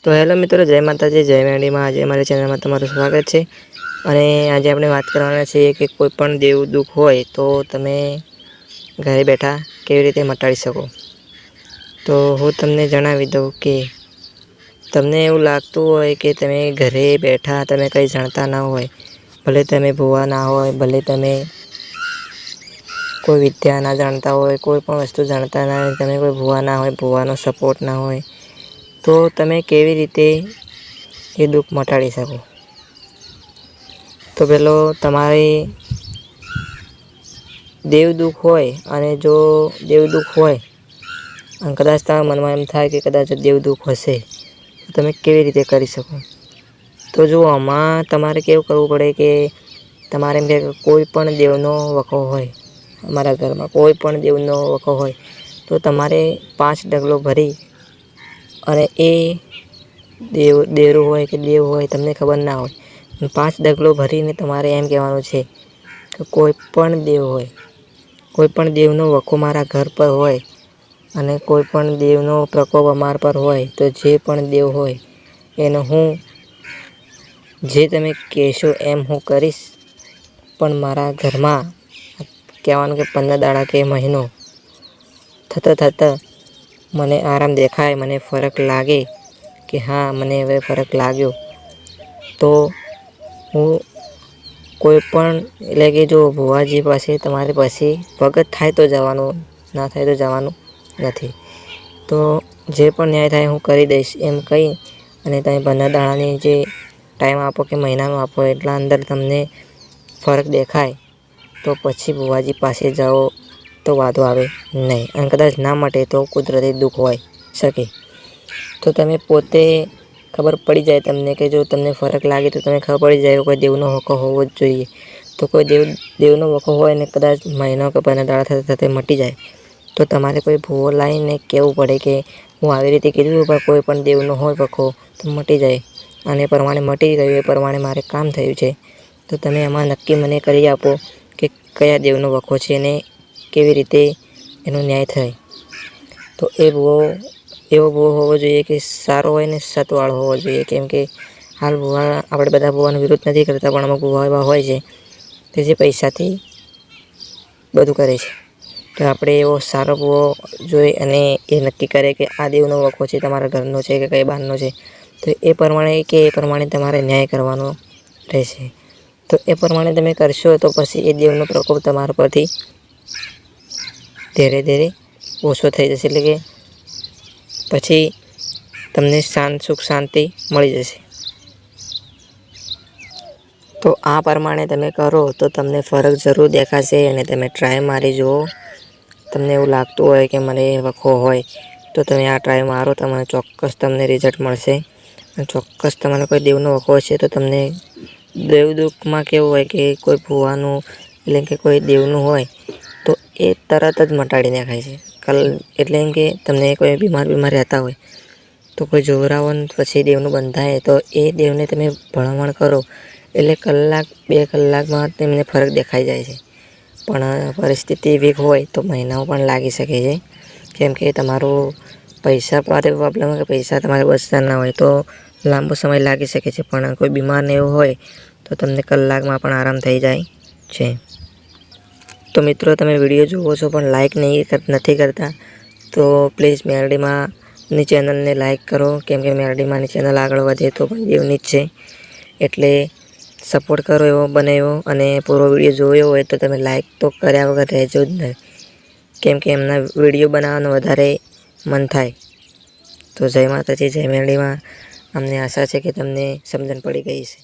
તો હેલો મિત્રો, જય માતાજી, જય મેરડીમાં। આજે અમારી ચેનલમાં તમારું સ્વાગત છે। અને આજે આપણે વાત કરવાના છીએ કે કોઈ પણ દેવ દુઃખ હોય તો તમે ઘરે બેઠા કેવી રીતે મટાડી શકો। તો હું તમને જણાવી દઉં કે તમને એવું લાગતું હોય કે તમે ઘરે બેઠા તમે કંઈ જાણતા ના હોય, ભલે તમે ભૂવા ના હોય, ભલે તમે કોઈ વિદ્યા ના જાણતા હોય, કોઈ પણ વસ્તુ જાણતા ના હોય, તમે કોઈ ભૂવા ના હોય, ભૂવાનો સપોર્ટ ના હોય, તો તમે કેવી રીતે એ દુઃખ મટાડી શકો। તો પેલો તમારે દેવ દુઃખ હોય, અને જો દેવ દુઃખ હોય અને કદાચ તમારા મનમાં એમ થાય કે કદાચ દેવ દુઃખ હશે તો તમે કેવી રીતે કરી શકો। તો જો આમાં તમારે કેવું કરવું પડે કે તમારે એમ કે કોઈ પણ દેવનો વખો હોય, અમારા ઘરમાં કોઈ પણ દેવનો વખો હોય તો તમારે 5 ડગલો ભરી અને એ દેરું હોય કે દેવ હોય તમને ખબર ના હોય, 5 ડગલો ભરીને તમારે એમ કહેવાનું છે કે કોઈ પણ દેવ હોય, કોઈ પણ દેવનો વખો મારા ઘર પર હોય અને કોઈ પણ દેવનો પ્રકોપ અમારા પર હોય તો જે પણ દેવ હોય એનો હું જે તમે કહેશો એમ હું કરીશ। પણ મારા ઘરમાં કહેવાનું કે 15 દાડા કે મહિનો થતાં મને આરામ દેખાય, મને ફરક લાગે કે હા મને હવે ફરક લાગ્યો, તો હું કોઈ પણ એટલે કે જો ભુવાજી પાસે તમારે પાસે વખત થાય તો જવાનું, ના થાય તો જવાનું નથી। તો જે પણ ન્યાય થાય હું કરી દઈશ એમ કહી અને તમે 15 દાડાની જે ટાઈમ આપો કે મહિનાનો આપો, એટલા અંદર તમને ફરક દેખાય તો પછી ભુવાજી પાસે જાઓ તો વાંધો આવે નહીં। અને કદાચ ના મટે તો કુદરતી દુઃખ હોય શકે, તો તમે પોતે ખબર પડી જાય તમને કે જો તમને ફરક લાગે તો તમને ખબર પડી જાય કોઈ દેવનો વખો હોવો જ જોઈએ। તો કોઈ દેવનો વખો હોય ને કદાચ મહિનો કે 15 દાડા થતાં મટી જાય તો તમારે કોઈ ભૂવો લાવીને કહેવું પડે કે હું આવી રીતે કીધું પણ કોઈ પણ દેવનો હોય વખો તો મટી જાય, અને એ પ્રમાણે મટી ગયું, એ પ્રમાણે મારે કામ થયું છે। તો તમે એમાં નક્કી મને કરી આપો કે કયા દેવનો વખો છે અને કેવી રીતે એનો ન્યાય થાય। તો એવો ભૂવો હોવો જોઈએ કે સારો હોય ને સતવાળો હોવો જોઈએ, કેમ કે હાલ ભૂવા આપણે બધા ભૂવાનો વિરોધ નથી કરતા, પણ અમુક ભૂવા એવા હોય છે કે જે પૈસાથી બધું કરે છે। તો આપણે એવો સારો ભૂવો જોઈ અને એ નક્કી કરે કે આ દેવનો વખો છે, તમારા ઘરનો છે કે કઈ બહારનો છે, તો એ પ્રમાણે તમારે ન્યાય કરવાનો રહેશે। તો એ પ્રમાણે તમે કરશો તો પછી એ દેવનો પ્રકોપ તમારા પરથી ધીરે ધીરે ઓછો થઈ જશે, એટલે કે પછી તમને સુખ શાંતિ મળી જશે। તો આ પ્રમાણે તમે કરો તો તમને ફરક જરૂર દેખાશે, અને તમે ટ્રાય મારી જુઓ। તમને એવું લાગતું હોય કે મને વખો હોય તો તમે આ ટ્રાય મારો, તમને ચોક્કસ તમને રિઝલ્ટ મળશે। અને ચોક્કસ તમને કોઈ દેવનો વખો હશે તો તમને દેવ દુઃખમાં કેવું હોય કે કોઈ ભૂવાનું એટલે કે કોઈ દેવનું હોય તો એ તરત જ મટાડી નાખાય છે। એટલે એમ કે તમને કોઈ બીમાર રહેતા હોય તો કોઈ જોરાવન પછી દેવનું બંધાય તો એ દેવને તમે ભલામણ કરો એટલે 1 2 કલાકમાં તેમને ફરક દેખાઈ જાય છે। પણ પરિસ્થિતિ વીક હોય તો મહિનાઓ પણ લાગી શકે છે, કેમ કે તમારું પૈસા માટે પ્રોબ્લેમ હોય કે પૈસા તમારે બચતા ના હોય તો લાંબો સમય લાગી શકે છે। પણ કોઈ બીમારને એવું હોય તો તમને કલાકમાં પણ આરામ થઈ જાય છે। તો મિત્રો, તમે વિડીયો જુઓ છો પણ લાઈક નથી કરતા તો પ્લીઝ મેરડીમાંની ચેનલને લાઈક કરો, કેમ કે મેરડીમાંની ચેનલ આગળ વધે તો પણ દેવની જ છે, એટલે સપોર્ટ કરો એવો બને એવો। અને પૂરો વિડીયો જોયો હોય તો તમે લાઈક તો કર્યા વગર રહેજો જ નહીં, કેમ કે એમના વિડીયો બનાવવાનું વધારે મન થાય। તો જય માતાજી, જય મેરડીમાં। અમને આશા છે કે તમને સમજણ પડી ગઈ છે।